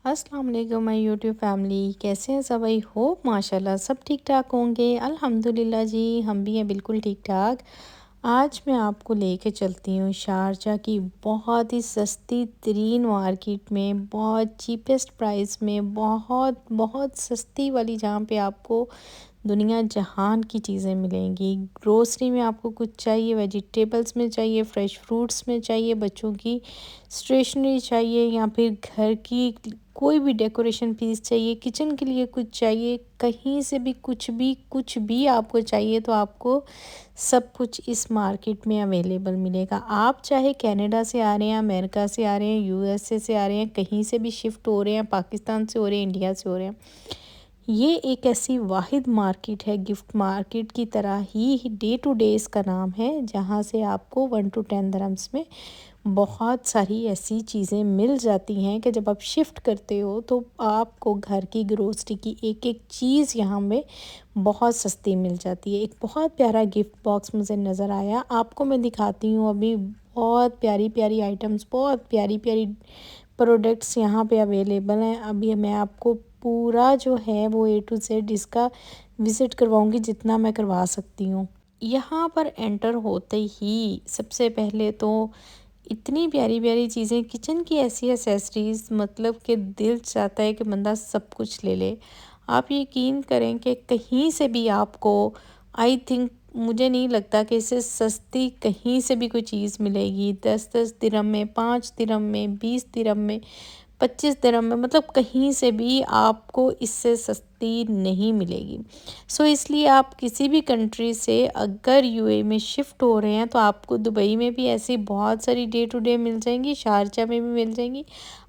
अस्सलाम वालेकुम my YouTube family. कैसे हैं सब? आई होप माशाल्लाह सब ठीक ठाक होंगे। अल्हम्दुलिल्लाह जी, हम भी हैं बिल्कुल ठीक ठाक। आज मैं आपको लेके चलती हूँ शारजा की बहुत ही सस्ती तरीन मार्केट में, बहुत चीपेस्ट प्राइस में, बहुत बहुत सस्ती वाली, जहाँ पे आपको दुनिया जहान की चीज़ें मिलेंगी। ग्रोसरी में आपको कुछ चाहिए, वेजिटेबल्स में चाहिए, फ्रेश फ्रूट्स में चाहिए, बच्चों की स्टेशनरी चाहिए, या फिर घर की कोई भी डेकोरेशन पीस चाहिए, किचन के लिए कुछ चाहिए, कहीं से भी कुछ भी आपको चाहिए तो आपको सब कुछ इस मार्केट में अवेलेबल मिलेगा। आप चाहे कनाडा से आ रहे हैं, अमेरिका से आ रहे हैं, यूएसए से आ रहे हैं, कहीं से भी शिफ्ट हो रहे हैं, पाकिस्तान से हो रहे हैं, इंडिया से हो रहे हैं, ये एक ऐसी वाहिद मार्केट है, गिफ्ट मार्केट की तरह ही डे टू डे इसका नाम है, जहाँ से आपको 1 to 10 dirhams में बहुत सारी ऐसी चीज़ें मिल जाती हैं कि जब आप शिफ्ट करते हो तो आपको घर की ग्रोसरी की एक एक चीज़ यहाँ में बहुत सस्ती मिल जाती है। एक बहुत प्यारा गिफ्ट बॉक्स मुझे नज़र आया, आपको मैं दिखाती हूँ अभी। बहुत प्यारी प्यारी आइटम्स, बहुत प्यारी प्यारी प्रोडक्ट्स यहाँ पे अवेलेबल हैं। अभी मैं आपको पूरा जो है वो A to Z इसका विज़िट करवाऊँगी, जितना मैं करवा सकती हूँ। यहाँ पर एंटर होते ही सबसे पहले तो इतनी प्यारी प्यारी चीज़ें, किचन की ऐसी एसेसरीज़, मतलब कि दिल चाहता है कि बंदा सब कुछ ले ले। आप यकीन करें कि कहीं से भी आपको, आई थिंक, मुझे नहीं लगता कि इससे सस्ती कहीं से भी कोई चीज़ मिलेगी। 10-10 दिरहम में, 5 दिरहम में, 20 दिरहम में, 25 दिरहम में, मतलब कहीं से भी आपको इससे सस्ती नहीं मिलेगी। सो इसलिए आप किसी भी कंट्री से अगर यूएई में शिफ्ट हो रहे हैं तो आपको दुबई में भी ऐसी बहुत सारी डे टू डे मिल जाएंगी, शारजा में भी मिल जाएंगी,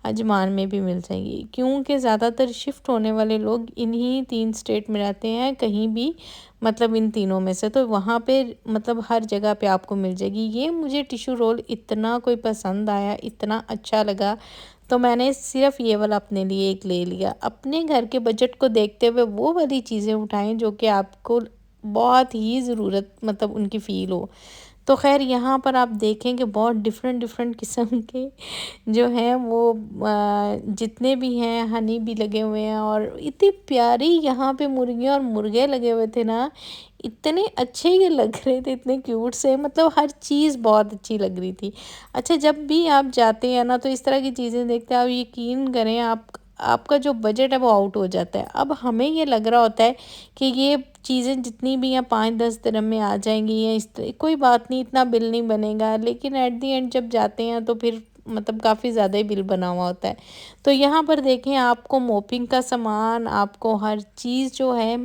अजमान में भी मिल जाएंगी, क्योंकि ज़्यादातर शिफ्ट होने वाले लोग इन्हीं 3 स्टेट में रहते हैं, कहीं भी, मतलब इन तीनों में से। तो वहाँ पे मतलब हर जगह पे आपको मिल जाएगी। ये मुझे टिशू रोल इतना कोई पसंद आया, इतना अच्छा लगा, तो मैंने सिर्फ ये वाला अपने लिए एक ले लिया। अपने घर के बजट को देखते हुए वो वाली चीज़ें उठाएं जो कि आपको बहुत ही ज़रूरत, मतलब उनकी फ़ील हो। तो ख़ैर यहाँ पर आप देखें कि बहुत डिफरेंट डिफरेंट किस्म के जो हैं वो जितने भी हैं, हनी भी लगे हुए हैं, और इतनी प्यारी यहाँ पे मुर्गियाँ और मुर्गे लगे हुए थे ना, इतने अच्छे ये लग रहे थे, इतने क्यूट से, मतलब हर चीज़ बहुत अच्छी लग रही थी। अच्छा, जब भी आप जाते हैं ना तो इस तरह की चीज़ें देखते हैं, आप यकीन करें, आपका जो बजट है वो आउट हो जाता है। अब हमें ये लग रहा होता है कि ये चीज़ें जितनी भी हैं 5-10 दिरहम में आ जाएंगी, या कोई बात नहीं, इतना बिल नहीं बनेगा, लेकिन एट दी एंड जब जाते हैं तो फिर मतलब काफ़ी ज़्यादा ही बिल बना हुआ होता है। तो यहाँ पर देखें, आपको मोपिंग का सामान, आपको हर चीज़ जो है,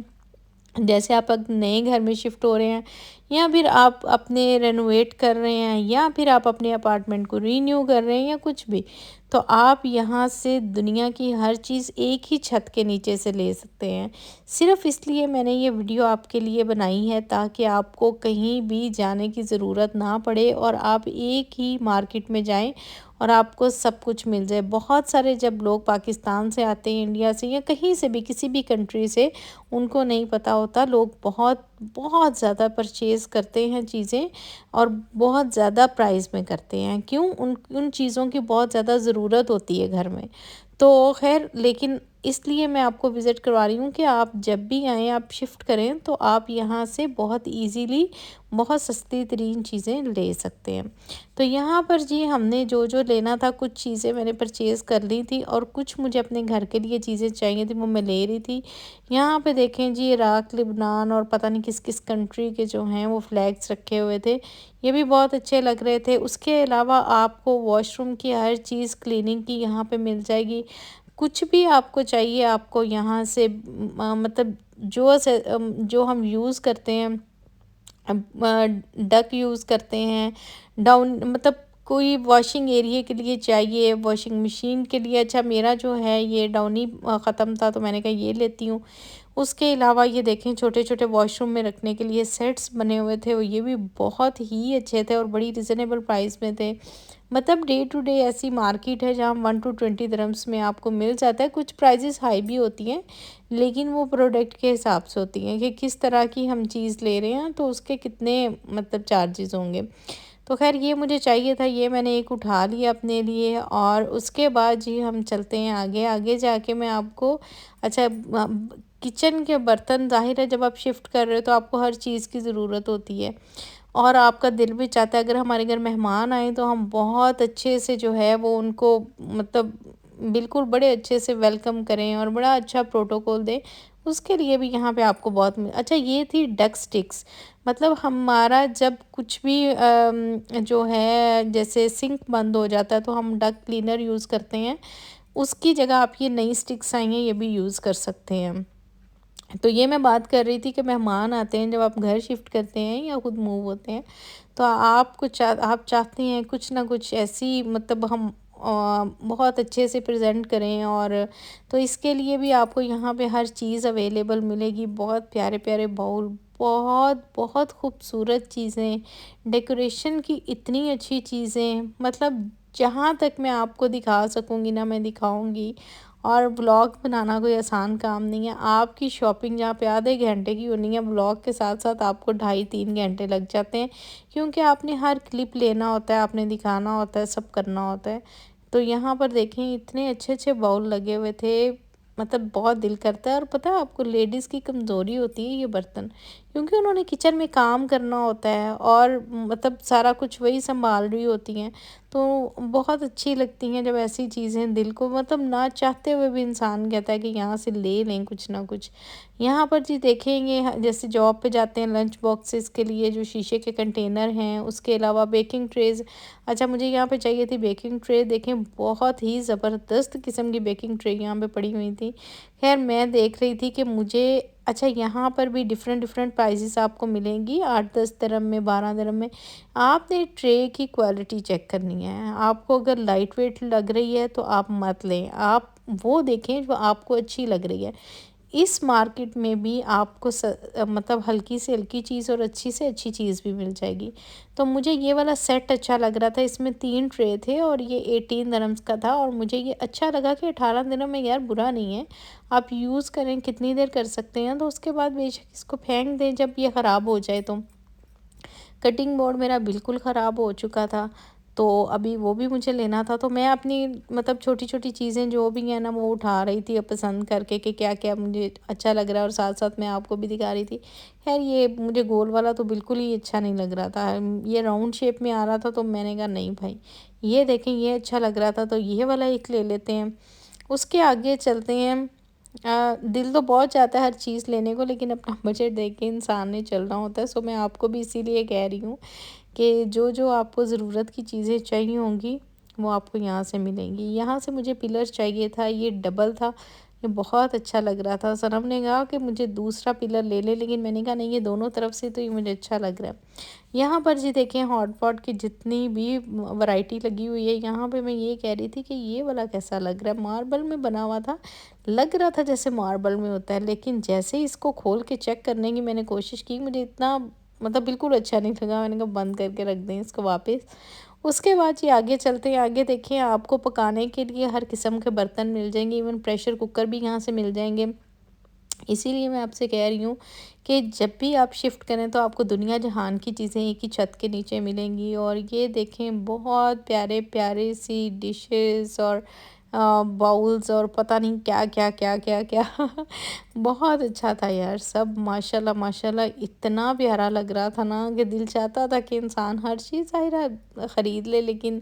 जैसे आप अग नए घर में शिफ्ट हो रहे हैं, या फिर आप अपने रेनोवेट कर रहे हैं, या फिर आप अपने अपार्टमेंट को रीन्यू कर रहे हैं, या कुछ भी, तो आप यहाँ से दुनिया की हर चीज़ एक ही छत के नीचे से ले सकते हैं। सिर्फ इसलिए मैंने ये वीडियो आपके लिए बनाई है ताकि आपको कहीं भी जाने की ज़रूरत ना पड़े और आप एक ही मार्केट में जाएं और आपको सब कुछ मिल जाए। बहुत सारे जब लोग पाकिस्तान से आते हैं, इंडिया से, या कहीं से भी, किसी भी कंट्री से, उनको नहीं पता होता, लोग बहुत बहुत ज़्यादा परचेज़ करते हैं चीज़ें, और बहुत ज़्यादा प्राइस में करते हैं। क्यों? उन उन चीज़ों की बहुत ज़्यादा ज़रूरत होती है घर में। तो खैर, लेकिन इसलिए मैं आपको विज़िट करवा रही हूँ कि आप जब भी आएँ, आप शिफ्ट करें, तो आप यहाँ से बहुत ईज़िली बहुत सस्ती तरीन चीज़ें ले सकते हैं। तो यहाँ पर जी हमने जो जो लेना था, कुछ चीज़ें मैंने परचेज़ कर ली थी, और कुछ मुझे अपने घर के लिए चीज़ें चाहिए थी, वो मैं ले रही थी। यहाँ पे देखें जी, इराक, लिबनान और पता नहीं किस किस कंट्री के जो हैं वो फ्लैग्स रखे हुए थे, ये भी बहुत अच्छे लग रहे थे। उसके अलावा आपको वॉशरूम की हर चीज़ क्लीनिंग की यहाँ पे मिल जाएगी। कुछ भी आपको चाहिए, आपको यहाँ से मतलब जो हम यूज़ करते हैं, डक यूज़ करते हैं, डाउन, मतलब कोई वॉशिंग एरिया के लिए चाहिए, वॉशिंग मशीन के लिए। अच्छा, मेरा जो है ये डाउनी ख़त्म था, तो मैंने कहा ये लेती हूँ। उसके अलावा ये देखें, छोटे छोटे वॉशरूम में रखने के लिए सेट्स बने हुए थे, और ये भी बहुत ही अच्छे थे और बड़ी रिजनेबल प्राइस में थे। मतलब डे टू डे ऐसी मार्केट है जहाँ 1 to 20 dirhams में आपको मिल जाता है। कुछ प्राइजेस हाई भी होती हैं, लेकिन वो प्रोडक्ट के हिसाब से होती हैं कि किस तरह की हम चीज़ ले रहे हैं, तो उसके कितने मतलब चार्जेस होंगे। तो खैर ये मुझे चाहिए था, ये मैंने एक उठा लिया अपने लिए। और उसके बाद जी हम चलते हैं आगे। आगे जाके मैं आपको अच्छा किचन के बर्तन, ज़ाहिर है जब आप शिफ्ट कर रहे हो तो आपको हर चीज़ की ज़रूरत होती है और आपका दिल भी चाहता है अगर हमारे घर मेहमान आए तो हम बहुत अच्छे से जो है वो उनको मतलब बिल्कुल बड़े अच्छे से वेलकम करें और बड़ा अच्छा प्रोटोकॉल दें। उसके लिए भी यहाँ पे आपको बहुत अच्छा, ये थी डक स्टिक्स। मतलब हमारा जब कुछ भी जो है जैसे सिंक बंद हो जाता है तो हम डक क्लीनर यूज़ करते हैं, उसकी जगह आप ये नई स्टिक्स आई हैं ये भी यूज़ कर सकते हैं। तो ये मैं बात कर रही थी कि मेहमान आते हैं, जब आप घर शिफ्ट करते हैं या खुद मूव होते हैं तो आप चाहते हैं कुछ ना कुछ ऐसी मतलब हम बहुत अच्छे से प्रेजेंट करें। और तो इसके लिए भी आपको यहाँ पे हर चीज़ अवेलेबल मिलेगी। बहुत प्यारे प्यारे बाउल, बहुत बहुत खूबसूरत चीज़ें, डेकोरेशन की इतनी अच्छी चीज़ें, मतलब जहाँ तक मैं आपको दिखा सकूँगी ना मैं दिखाऊँगी। और व्लॉग बनाना कोई आसान काम नहीं है। आपकी शॉपिंग जहाँ पे आधे घंटे की होनी है, व्लॉग के साथ साथ आपको 2.5-3 घंटे लग जाते हैं, क्योंकि आपने हर क्लिप लेना होता है, आपने दिखाना होता है, सब करना होता है। तो यहाँ पर देखें इतने अच्छे अच्छे बाउल लगे हुए थे, मतलब बहुत दिल करता है। और पता है आपको लेडीज़ की कमज़ोरी होती है ये बर्तन, क्योंकि उन्होंने किचन में काम करना होता है और मतलब सारा कुछ वही संभाल रही होती हैं। तो बहुत अच्छी लगती हैं जब ऐसी चीज़ें दिल को मतलब ना चाहते हुए भी इंसान कहता है कि यहाँ से ले लें कुछ ना कुछ। यहाँ पर जी देखेंगे जैसे जॉब पे जाते हैं लंच बॉक्सेस के लिए जो शीशे के कंटेनर हैं, उसके अलावा बेकिंग ट्रेज़। अच्छा मुझे यहाँ पे चाहिए थी बेकिंग ट्रे, देखें बहुत ही ज़बरदस्त किस्म की बेकिंग ट्रे यहाँ पे पड़ी हुई थी। खैर मैं देख रही थी कि मुझे अच्छा यहाँ पर भी डिफरेंट डिफरेंट प्राइसेस आपको मिलेंगी, 8-10 दिरहम में, 12 दिरहम में। आपने ट्रे की क्वालिटी चेक करनी है। आपको अगर लाइट वेट लग रही है तो आप मत लें, आप वो देखें जो आपको अच्छी लग रही है। इस मार्केट में भी आपको मतलब हल्की से हल्की चीज़ और अच्छी से अच्छी चीज़ भी मिल जाएगी। तो मुझे ये वाला सेट अच्छा लग रहा था, इसमें 3 ट्रे थे और ये 18 दिरहम्स का था। और मुझे ये अच्छा लगा कि 18 दिरहम में यार बुरा नहीं है, आप यूज़ करें, कितनी देर कर सकते हैं। तो उसके बाद बेशक इसको फेंक दें जब ये ख़राब हो जाए तो। कटिंग बोर्ड मेरा बिल्कुल ख़राब हो चुका था, तो अभी वो भी मुझे लेना था। तो मैं अपनी मतलब छोटी-छोटी चीज़ें जो भी हैं ना वो उठा रही थी अब पसंद करके कि क्या-क्या मुझे अच्छा लग रहा है और साथ-साथ मैं आपको भी दिखा रही थी। ख़ैर ये मुझे गोल वाला तो बिल्कुल ही अच्छा नहीं लग रहा था। ये राउंड शेप में आ रहा था तो मैंने कहा नहीं भाई, ये देखें ये अच्छा लग रहा था तो ये वाला एक ले लेते हैं। उसके आगे चलते हैं। दिल तो बहुत चाहता है हर चीज़ लेने को, लेकिन अपना बजट देख के इंसान ने चलना होता है। सो मैं आपको भी इसीलिए कह रही हूँ कि जो जो आपको ज़रूरत की चीज़ें चाहिए होंगी वो आपको यहाँ से मिलेंगी। यहाँ से मुझे पिलर चाहिए था, ये डबल था, ये बहुत अच्छा लग रहा था। सनम ने कहा कि मुझे दूसरा पिलर ले ले, लेकिन मैंने कहा नहीं ये दोनों तरफ से तो ये मुझे अच्छा लग रहा है। यहाँ पर जी देखें हॉट पॉट की जितनी भी वैरायटी लगी हुई है। यहाँ पे मैं ये कह रही थी कि ये वाला कैसा लग रहा है, मार्बल में बना हुआ था, लग रहा था जैसे मार्बल में होता है, लेकिन जैसे ही इसको खोल के चेक करने की मैंने कोशिश की मुझे इतना मतलब बिल्कुल अच्छा नहीं लगा। मैंने कहा बंद करके रख दें इसको वापस। उसके बाद ये आगे चलते हैं। आगे देखिए आपको पकाने के लिए हर किस्म के बर्तन मिल जाएंगे, इवन प्रेशर कुकर भी यहाँ से मिल जाएंगे। इसीलिए मैं आपसे कह रही हूँ कि जब भी आप शिफ्ट करें तो आपको दुनिया जहान की चीज़ें एक ही छत के नीचे मिलेंगी। और ये देखें बहुत प्यारे प्यारे सी डिशेस और बाउल्स और पता नहीं क्या क्या क्या क्या क्या बहुत अच्छा था यार सब, माशाल्लाह माशाल्लाह इतना प्यारा लग रहा था ना कि दिल चाहता था कि इंसान हर चीज़ ज़ाहिर ख़रीद ले, लेकिन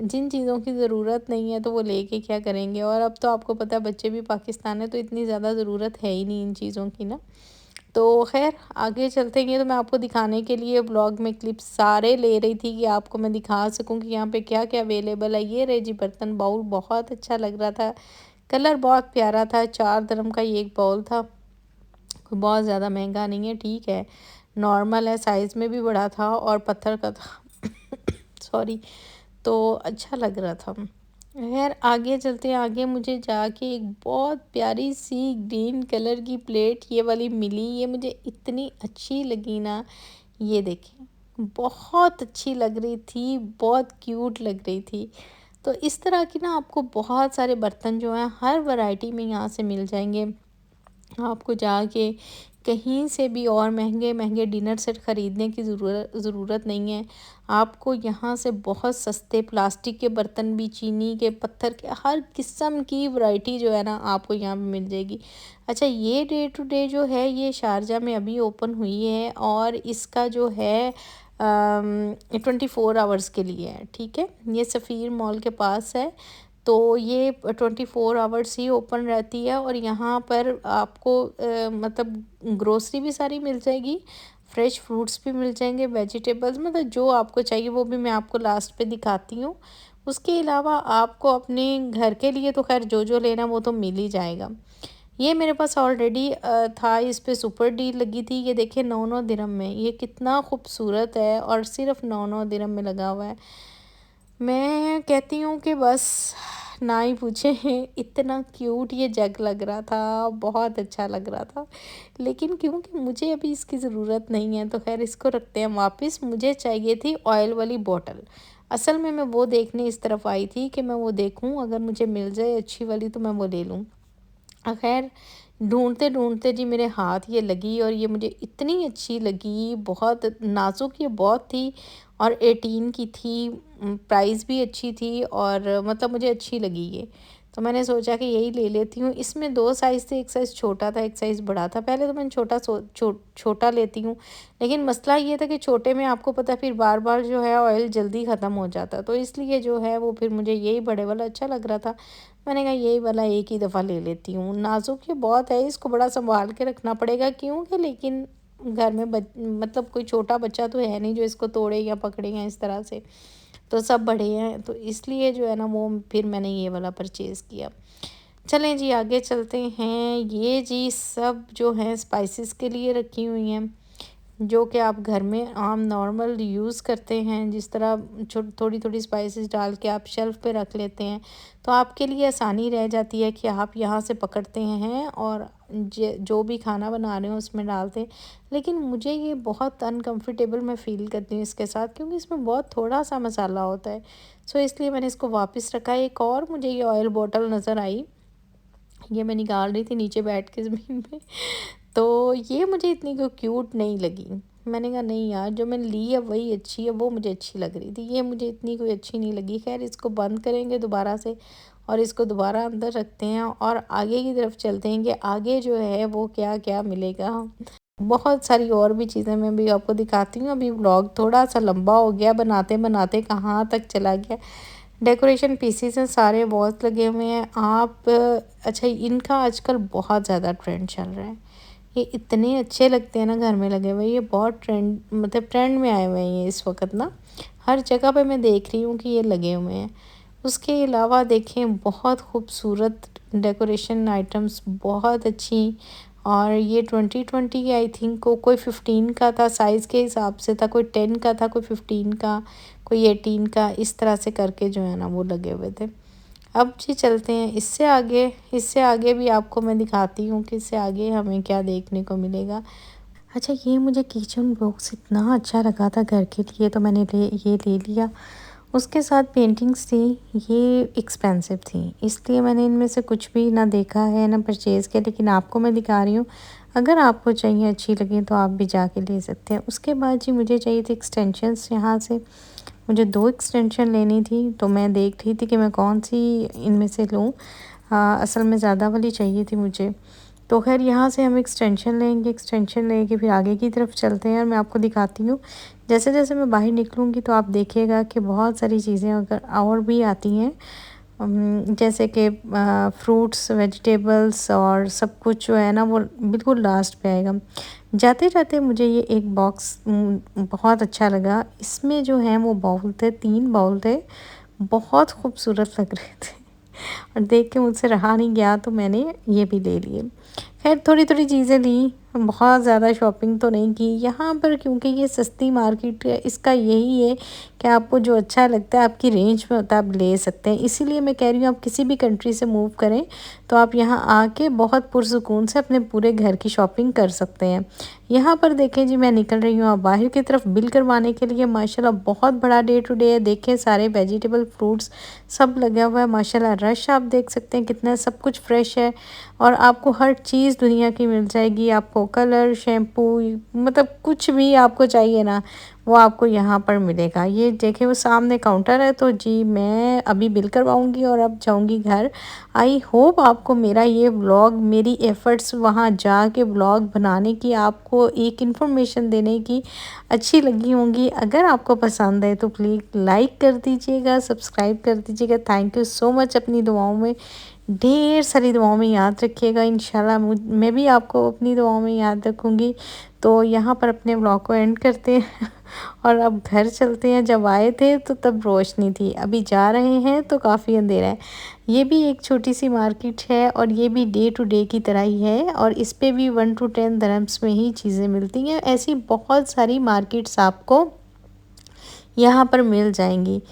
जिन चीज़ों की ज़रूरत नहीं है तो वो लेके क्या करेंगे। और अब तो आपको पता है बच्चे भी पाकिस्तान है तो इतनी ज़्यादा ज़रूरत है ही नहीं इन चीज़ों की ना। तो ख़ैर आगे चलते हैं। तो मैं आपको दिखाने के लिए ब्लॉग में क्लिप्स सारे ले रही थी कि आपको मैं दिखा सकूं कि यहाँ पे क्या क्या अवेलेबल है। ये रहे जी बर्तन, बाउल बहुत अच्छा लग रहा था, कलर बहुत प्यारा था। 4 दिरहम का ये एक बाउल था, कोई बहुत ज़्यादा महंगा नहीं है, ठीक है, नॉर्मल है, साइज़ में भी बड़ा था और पत्थर का था सॉरी, तो अच्छा लग रहा था। खैर आगे चलते हैं। आगे मुझे जाके एक बहुत प्यारी सी ग्रीन कलर की प्लेट ये वाली मिली, ये मुझे इतनी अच्छी लगी ना। ये देखिए बहुत अच्छी लग रही थी, बहुत क्यूट लग रही थी। तो इस तरह की ना आपको बहुत सारे बर्तन जो हैं हर वैरायटी में यहाँ से मिल जाएंगे। आपको जाके कहीं से भी और महंगे महंगे डिनर सेट ख़रीदने की ज़रूरत नहीं है। आपको यहाँ से बहुत सस्ते प्लास्टिक के बर्तन भी, चीनी के, पत्थर के, हर किस्म की वैरायटी जो है ना आपको यहाँ पे मिल जाएगी। अच्छा, ये डे टू डे जो है ये शारजा में अभी ओपन हुई है और इसका जो है 24 आवर्स के लिए है, ठीक है। ये सफ़ीर मॉल के पास है, तो ये 24 आवर्स ही ओपन रहती है और यहाँ पर आपको मतलब ग्रोसरी भी सारी मिल जाएगी, फ्रेश फ्रूट्स भी मिल जाएंगे, वेजिटेबल्स, मतलब जो आपको चाहिए वो भी मैं आपको लास्ट पे दिखाती हूँ। उसके अलावा आपको अपने घर के लिए तो खैर जो जो लेना वो तो मिल ही जाएगा। ये मेरे पास ऑलरेडी था, इस पे सुपर डील लगी थी। ये देखिए 9-9 दिरहम में, ये कितना खूबसूरत है और सिर्फ 9-9 दिरहम में लगा हुआ है। मैं कहती हूँ कि बस ना ही पूछें, इतना क्यूट ये जग लग रहा था, बहुत अच्छा लग रहा था। लेकिन क्योंकि मुझे अभी इसकी ज़रूरत नहीं है तो खैर इसको रखते हैं वापस। मुझे चाहिए थी ऑयल वाली बॉटल। असल में मैं वो देखने इस तरफ आई थी कि मैं वो देखूं, अगर मुझे मिल जाए अच्छी वाली तो मैं वो ले लूं। खैर ढूंढते ढूंढते जी मेरे हाथ ये लगी और ये मुझे इतनी अच्छी लगी, बहुत नाजुक ये बहुत थी और 18 की थी। प्राइस भी अच्छी थी और मतलब मुझे अच्छी लगी ये, तो मैंने सोचा कि यही ले लेती हूँ। इसमें दो साइज़ थे, एक साइज़ छोटा था, एक साइज़ बड़ा था। पहले तो मैंने छोटा लेती हूँ, लेकिन मसला ये था कि छोटे में आपको पता फिर बार बार जो है ऑयल जल्दी ख़त्म हो जाता, तो इसलिए जो है वो फिर मुझे यही बड़े वाला अच्छा लग रहा था। मैंने कहा यही वाला एक ही दफ़ा ले लेती हूँ। नाजुक ये बहुत है, इसको बड़ा संभाल के रखना पड़ेगा क्योंकि लेकिन घर में मतलब कोई छोटा बच्चा तो है नहीं जो इसको तोड़े या पकड़े या इस तरह से, तो सब बड़े हैं, तो इसलिए जो है ना वो फिर मैंने ये वाला परचेज़ किया। चलें जी आगे चलते हैं। ये जी सब जो है स्पाइसेस के लिए रखी हुई हैं, जो कि आप घर में आम नॉर्मल यूज़ करते हैं। जिस तरह थोड़ी थोड़ी स्पाइसेस डाल के आप शेल्फ़ पे रख लेते हैं, तो आपके लिए आसानी रह जाती है कि आप यहाँ से पकड़ते हैं और जो भी खाना बना रहे हो उसमें डालते हैं। लेकिन मुझे ये बहुत अनकंफर्टेबल मैं फ़ील करती हूँ इसके साथ, क्योंकि इसमें बहुत थोड़ा सा मसाला होता है। सो इसलिए मैंने इसको वापस रखा। एक और मुझे ये ऑयल बॉटल नज़र आई, ये मैं निकाल रही थी नीचे बैठ के ज़मीन पे, तो ये मुझे इतनी कोई क्यूट नहीं लगी। मैंने कहा नहीं यार, जो मैंने ली है वही अच्छी है, वो मुझे अच्छी लग रही थी, ये मुझे इतनी कोई अच्छी नहीं लगी। खैर इसको बंद करेंगे दोबारा से और इसको दोबारा अंदर रखते हैं और आगे की तरफ चलते हैं कि आगे जो है वो क्या क्या मिलेगा। बहुत सारी और भी चीज़ें मैं भी आपको दिखाती हूँ। अभी व्लॉग थोड़ा सा लंबा हो गया, बनाते बनाते कहाँ तक चला गया। डेकोरेशन पीसेस हैं, सारे वॉल्स लगे हुए हैं। आप अच्छा, इनका आजकल बहुत ज़्यादा ट्रेंड चल रहा है। ये इतने अच्छे लगते हैं ना घर में लगे हुए, ये बहुत ट्रेंड मतलब ट्रेंड में आए हुए हैं ये इस वक्त ना। हर जगह पे मैं देख रही हूँ कि ये लगे हुए हैं। उसके अलावा देखें बहुत खूबसूरत डेकोरेशन आइटम्स, बहुत अच्छी। और ये 2020 के आई थिंक कोई 15 का था, साइज़ के हिसाब से था, कोई 10 का था, कोई 15 का, कोई 18 का, इस तरह से करके जो है ना वो लगे हुए थे। अब जी चलते हैं इससे आगे। इससे आगे भी आपको मैं दिखाती हूँ कि इससे आगे हमें क्या देखने को मिलेगा। अच्छा, ये मुझे किचन बॉक्स इतना अच्छा लगा था घर के लिए, तो मैंने ये ले लिया। उसके साथ पेंटिंग्स थी, ये एक्सपेंसिव थी, इसलिए मैंने इनमें से कुछ भी ना देखा है ना परचेज़ किया, लेकिन आपको मैं दिखा रही हूँ। अगर आपको चाहिए, अच्छी लगी तो आप भी जाके ले सकते हैं। उसके बाद जी मुझे चाहिए थी एक्सटेंशंस। यहाँ से मुझे 2 एक्सटेंशन लेनी थी, तो मैं देख रही थी कि मैं कौन सी इनमें से लूँ। असल में ज़्यादा वाली चाहिए थी मुझे, तो खैर यहाँ से हम एक्सटेंशन लेंगे। एक्सटेंशन लेके फिर आगे की तरफ चलते हैं और मैं आपको दिखाती हूँ। जैसे जैसे मैं बाहर निकलूँगी तो आप देखिएगा कि बहुत सारी चीज़ें अगर और भी आती हैं, जैसे कि फ्रूट्स, वेजिटेबल्स और सब कुछ जो है ना वो बिल्कुल लास्ट पे आएगा। जाते जाते मुझे ये एक बॉक्स बहुत अच्छा लगा। इसमें जो है वो बाउल थे, 3 बाउल थे, बहुत खूबसूरत लग रहे थे और देख के मुझसे रहा नहीं गया, तो मैंने ये भी ले लिए। खैर थोड़ी थोड़ी चीज़ें ली, बहुत ज़्यादा शॉपिंग तो नहीं की यहाँ पर, क्योंकि ये सस्ती मार्केट है। इसका यही है कि आपको जो अच्छा लगता है आपकी रेंज में होता है, आप ले सकते हैं। इसीलिए मैं कह रही हूँ आप किसी भी कंट्री से मूव करें तो आप यहाँ आके बहुत पुरसुकून से अपने पूरे घर की शॉपिंग कर सकते हैं। यहाँ पर देखें जी, मैं निकल रही हूँ अब बाहर की तरफ बिल करवाने के लिए। माशाल्लाह बहुत बड़ा डे टू डे है। देखें सारे वेजिटेबल, फ्रूट्स सब लगा हुआ है माशाल्लाह। रश आप देख सकते हैं कितना सब कुछ फ्रेश है और आपको हर चीज़ दुनिया की मिल जाएगी। आपको कलर, शैम्पू, मतलब कुछ भी आपको चाहिए ना, वो आपको यहाँ पर मिलेगा। ये देखिए वो सामने काउंटर है। तो जी मैं अभी बिल करवाऊँगी और अब जाऊँगी घर। आई होप आपको मेरा ये व्लॉग, मेरी एफ़र्ट्स वहाँ जाके व्लॉग बनाने की, आपको एक इन्फॉर्मेशन देने की अच्छी लगी होंगी। अगर आपको पसंद है तो प्लीज़ लाइक कर दीजिएगा, सब्सक्राइब कर दीजिएगा। Thank you so much. अपनी दुआओं में, ढेर सारी दुआओं में याद रखिएगा। इंशाल्लाह मैं भी आपको अपनी दुआओं में याद रखूँगी। तो यहाँ पर अपने व्लॉग को एंड करते हैं और अब घर चलते हैं। जब आए थे तो तब रोशनी थी, अभी जा रहे हैं तो काफ़ी अंधेरा है। ये भी एक छोटी सी मार्केट है और ये भी डे टू डे की तरह ही है और इस पे भी 1 to 10 दिरहम्स में ही चीज़ें मिलती हैं। ऐसी बहुत सारी मार्केट्स आपको यहाँ पर मिल जाएंगी।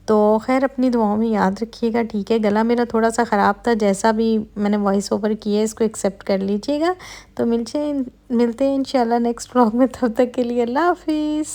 तो खैर अपनी दुआओं में याद रखिएगा। ठीक है, गला मेरा थोड़ा सा ख़राब था, जैसा भी मैंने वॉइस ओवर किया है इसको एक्सेप्ट कर लीजिएगा। तो मिलते हैं इंशाल्लाह नेक्स्ट व्लॉग में। तब तक के लिए अल्लाह हाफिज़।